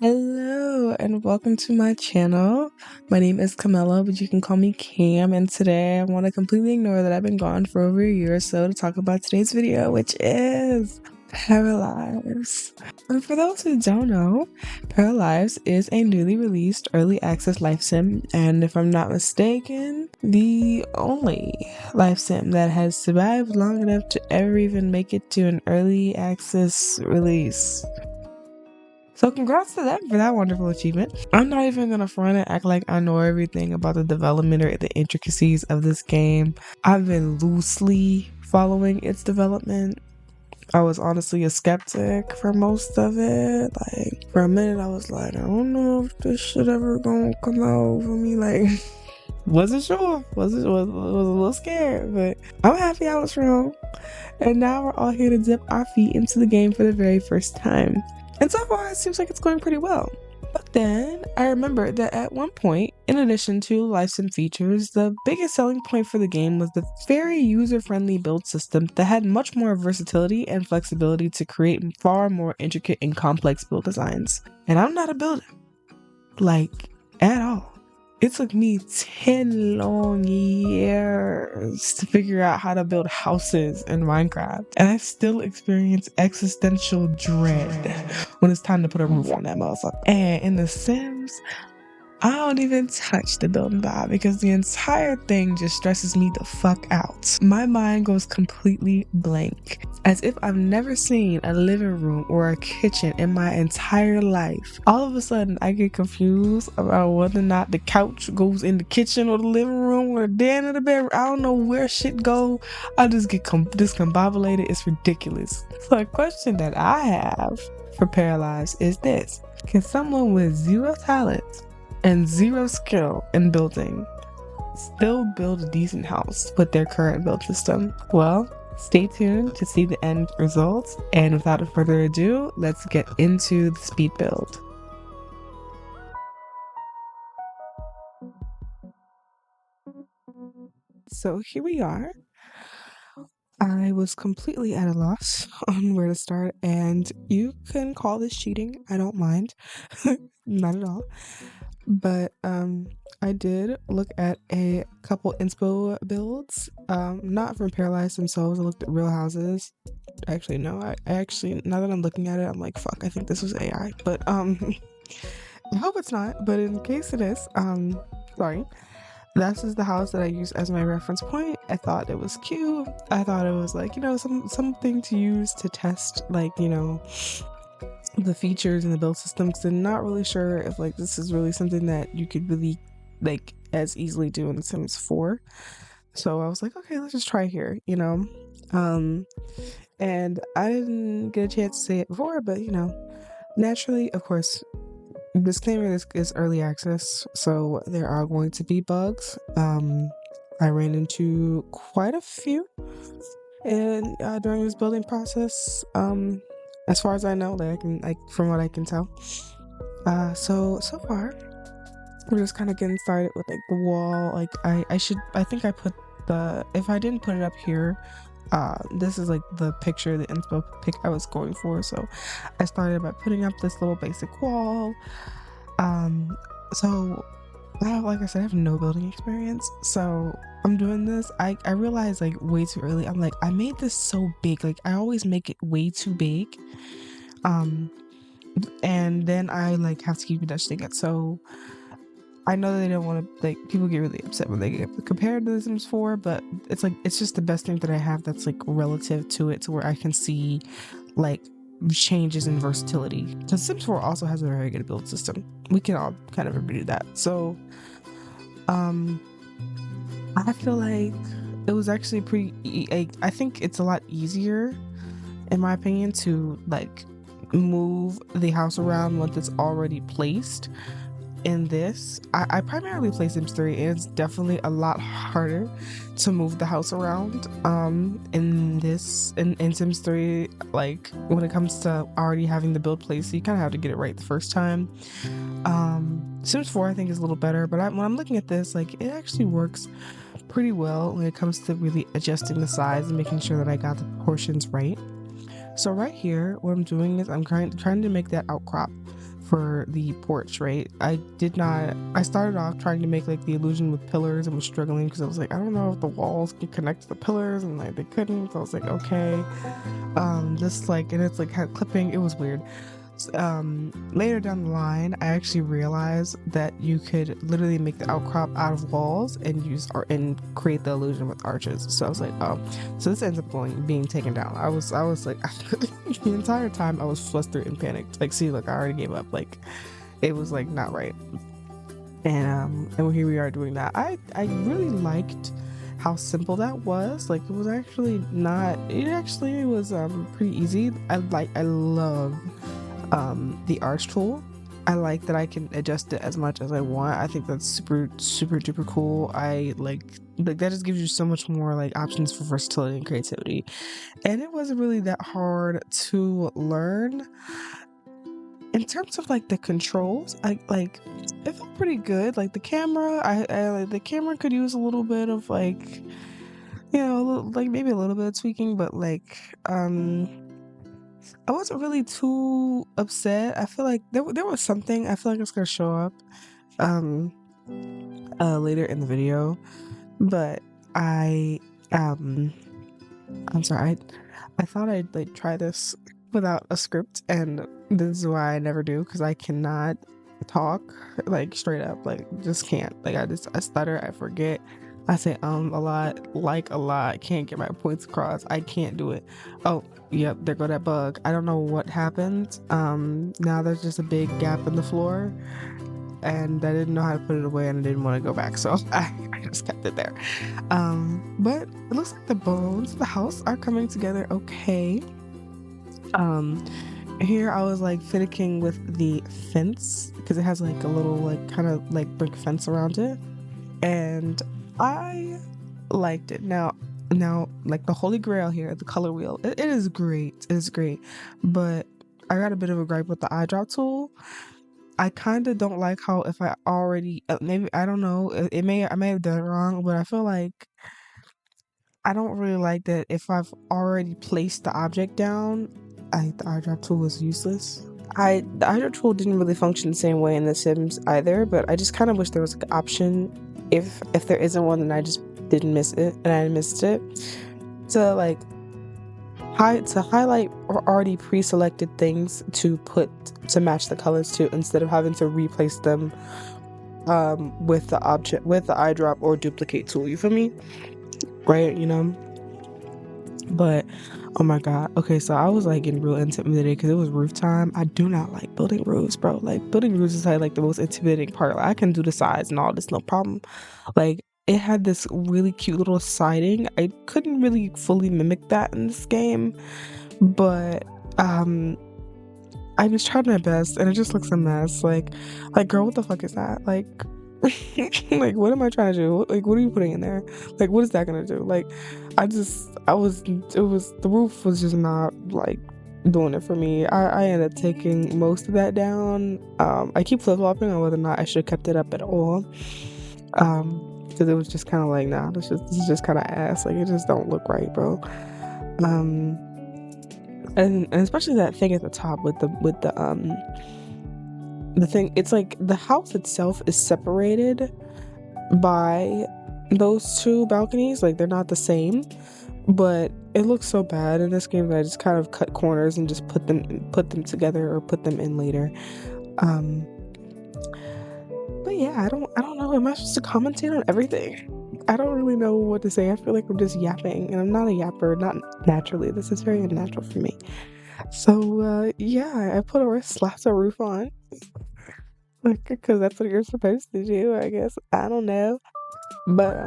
Hello and welcome to my channel. My name is Camilla, but you can call me Cam, and today I want to completely ignore that I've been gone for over a year or so to talk about today's video, which is Paralives. And for those who don't know, Paralives is a newly released early access life sim, and if I'm not mistaken, the only life sim that has survived long enough to ever even make it to an early access release. So congrats to them for that wonderful achievement. I'm not even gonna front and act like I know everything about the development or the intricacies of this game. I've been loosely following its development. I was honestly a skeptic for most of it. Like, for a minute I was like, I don't know if this shit ever gonna come out for me. Like, wasn't sure. Was a little scared, but I'm happy I was wrong. And now we're all here to dip our feet into the game for the very first time. And so far, it seems like it's going pretty well. But then I remembered that at one point, in addition to life sim features, the biggest selling point for the game was the very user-friendly build system that had much more versatility and flexibility to create far more intricate and complex build designs. And I'm not a builder, like, at all. It took me 10 long years to figure out how to build houses in Minecraft, and I still experience existential dread when it's time to put a roof on that motherfucker. And in The Sims, I don't even touch the building vibe because the entire thing just stresses me the fuck out. My mind goes completely blank, as if I've never seen a living room or a kitchen in my entire life. All of a sudden, I get confused about whether or not the couch goes in the kitchen or the living room or the den or the bedroom. I don't know where shit go. I just get discombobulated. It's ridiculous. So a question that I have for Paralives is this: can someone with zero talent and zero skill in building still build a decent house with their current build system? Well, stay tuned to see the end results, and without further ado, let's get into the speed build. So here we are. I was completely at a loss on where to start, and you can call this cheating. I don't mind. Not at all. But I did look at a couple inspo builds, not from Paralyzed themselves. I looked at real houses. Actually, no, I actually, now that I'm looking at it, I'm like, fuck, I think this was AI. But I hope it's not, but in case it is, sorry. This is the house that I use as my reference point. I thought it was cute. I thought it was like, something to use to test, like, the features and the build system, because I'm not really sure if like this is really something that you could really like as easily do in Sims 4. So I was like, okay, let's just try here, and I didn't get a chance to say it before, but naturally, of course, disclaimer, this is early access, so there are going to be bugs. I ran into quite a few and during this building process, as far as I know, from what I can tell. So far we're just kind of getting started with like the wall. Like I think I put if I didn't put it up here, this is like the picture, the inspo pic I was going for. So I started by putting up this little basic wall. So like I said, I have no building experience, so I'm doing this. I realized like way too early, I'm like, I made this so big. Like I always make it way too big, and then I like have to keep adjusting it. So I know that they don't want to, like, people get really upset when they get compared to The Sims 4, but it's like, it's just the best thing that I have that's like relative to it, to where I can see like changes in versatility, because Sims 4 also has a very good build system. We can all kind of agree to that. So I feel like it was actually I think it's a lot easier, in my opinion, to like move the house around once it's already placed. In this, I primarily play Sims 3, and it's definitely a lot harder to move the house around in Sims 3. Like when it comes to already having the build place, you kind of have to get it right the first time. Sims 4 I think is a little better, but when I'm looking at this, like, it actually works pretty well when it comes to really adjusting the size and making sure that I got the proportions right. So right here, what I'm doing is I'm trying to make that outcrop for the porch, right? I started off trying to make like the illusion with pillars and was struggling because I was like, I don't know if the walls can connect to the pillars, and like they couldn't. So I was like, okay, just like, and it's like kind of clipping. It was weird. Later down the line, I actually realized that you could literally make the outcrop out of walls and use art and create the illusion with arches. So I was like, oh, so this ends up being taken down. I was like, the entire time I was flustered and panicked. Like, see, look, I already gave up. Like, it was like not right. And here we are doing that. I really liked how simple that was. Like, it was actually not. It actually was pretty easy. I love the arch tool. I like that I can adjust it as much as I want. I think that's super duper cool. I like that just gives you so much more like options for versatility and creativity, and it wasn't really that hard to learn. In terms of like the controls, I like it felt pretty good. Like the camera, I like the camera could use a little bit of like, you know, like maybe a little bit of tweaking, but like I wasn't really too upset. I feel like there was something. I feel like it's gonna show up later in the video, but I'm sorry. I thought I'd like try this without a script, and this is why I never do, because I cannot talk like straight up. Like, just can't. Like, I stutter. I forget. I say a lot, like a lot. I can't get my points across. I can't do it. Oh, yep, there go that bug. I don't know what happened. Now there's just a big gap in the floor, and I didn't know how to put it away, and I didn't want to go back, so I just kept it there. But it looks like the bones of the house are coming together okay. Here I was like finicking with the fence because it has like a little like kind of like brick fence around it, and I liked it. Now like the holy grail here, the color wheel, it is great. It is great, but I got a bit of a gripe with the eye drop tool. I kind of don't like how if I already maybe I don't know, I may have done it wrong, but I feel like I don't really like that if I've already placed the object down, the eye drop tool was useless. The eye drop tool didn't really function the same way in The Sims either, but I just kind of wish there was like an option. If there isn't one, then I just didn't miss it, and I missed it. To like to highlight or already pre-selected things to match the colors to, instead of having to replace them with the eye drop or duplicate tool. You feel me? Right? You know? But oh my god, okay, so I was like getting real intimidated because it was roof time. I do not like building roofs, bro. Like, building roofs is like the most intimidating part. Like, I can do the sides and all this, no problem. Like, it had this really cute little siding. I couldn't really fully mimic that in this game, but I just tried my best, and it just looks a mess. Like girl, what the fuck is that? Like like, what am I trying to do? Like, what are you putting in there? Like, what is that gonna do? Like, the roof was just not like doing it for me. I ended up taking most of that down. I keep flip-flopping on whether or not I should have kept it up at all. Because it was just kind of like, nah, this is just kind of ass. Like, it just don't look right, bro. And especially that thing at the top with the thing, it's like the house itself is separated by those two balconies. Like, they're not the same, but it looks so bad in this game that I just kind of cut corners and just put them together or put them in later. But yeah, I don't know, am I supposed to commentate on everything? I don't really know what to say. I feel like I'm just yapping, and I'm not a yapper, not naturally. This is very unnatural for me. So yeah, I put slapped a roof on, like, because that's what you're supposed to do, I guess. I don't know, but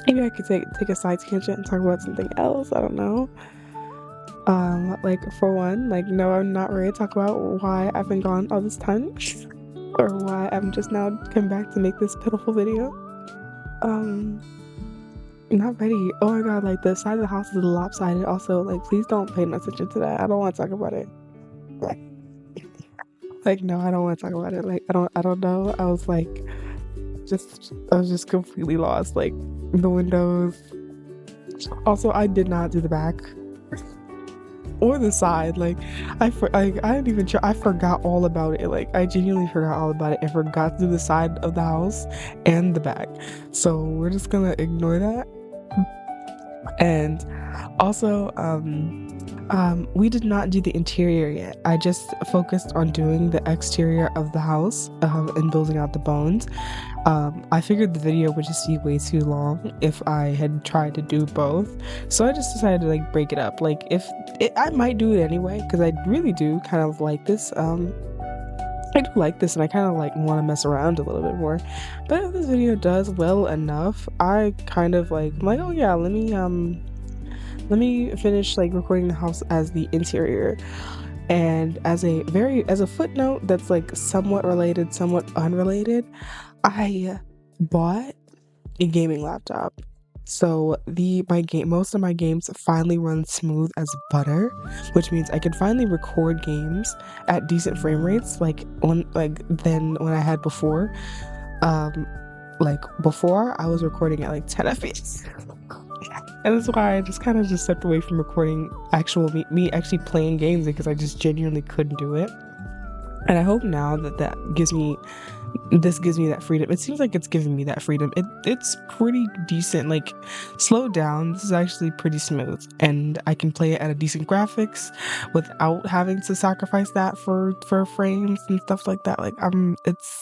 maybe I could take a side tangent and talk about something else. I don't know. Like, for one, like, no, I'm not ready to talk about why I've been gone all this time, or why I'm just now come back to make this pitiful video. Not ready. Oh my god, like, the side of the house is lopsided. Also, like, please don't pay no attention to that. I don't want to talk about it. Like, no, I don't want to talk about it. Like, I don't know. I was just completely lost. Like, the windows. Also, I did not do the back. or the side. Like I didn't even try. I forgot all about it. Like I genuinely forgot all about it and forgot to do the side of the house and the back. So we're just gonna ignore that. And also, we did not do the interior yet. I just focused on doing the exterior of the house, and building out the bones. I figured the video would just be way too long if I had tried to do both. So I just decided to like break it up. Like if it, I might do it anyway because I really do kind of like this. I do like this and I kind of like want to mess around a little bit more. But if this video does well enough, I kind of like, I'm like, oh yeah, let me finish like recording the house as the interior. And as a footnote that's like somewhat related, somewhat unrelated, I bought a gaming laptop. So most of my games finally run smooth as butter, which means I can finally record games at decent frame rates than when I had before. Um like before I was recording at like 10 FPS. And that's why I just kind of just stepped away from recording me actually playing games because I just genuinely couldn't do it. And I hope now that this gives me that freedom. It seems like it's giving me that freedom. It's pretty decent. Like slowed down, this is actually pretty smooth, and I can play it at a decent graphics without having to sacrifice that for frames and stuff like that. Like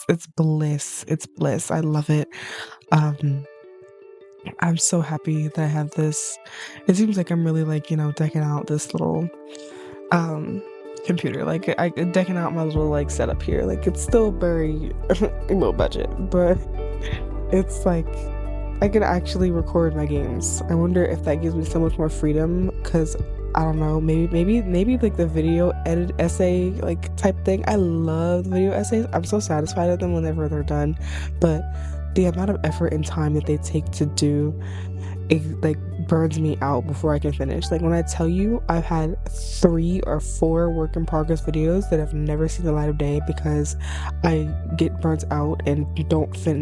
it's bliss. It's bliss. I love it. Um, I'm so happy that I have this. It seems like I'm really like, decking out this little um computer. Like I decking out my little like setup here. Like it's still very low budget, but it's like I can actually record my games. I wonder if that gives me so much more freedom because I don't know, maybe like the video edit essay like type thing. I love video essays. I'm so satisfied with them whenever they're done, but the amount of effort and time that they take to do it like burns me out before I can finish. Like when I tell you I've had 3 or 4 work in progress videos that have never seen the light of day because I get burnt out and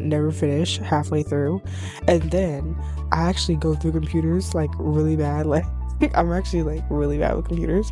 never finish halfway through. And then I actually go through computers like really bad. Like I'm actually like really bad with computers.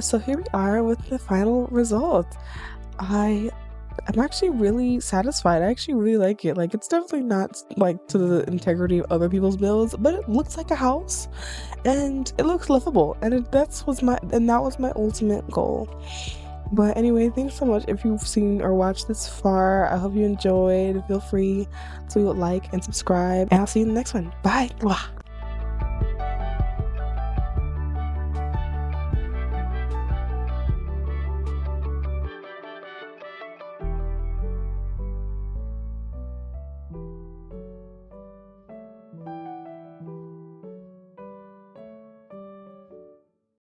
So here we are with the final result. I'm actually really satisfied. I actually really like it. Like, it's definitely not like to the integrity of other people's builds, but it looks like a house and it looks livable, and that was my ultimate goal. But anyway, thanks so much if you've seen or watched this far. I hope you enjoyed. Feel free to like and subscribe, and I'll see you in the next one. Bye.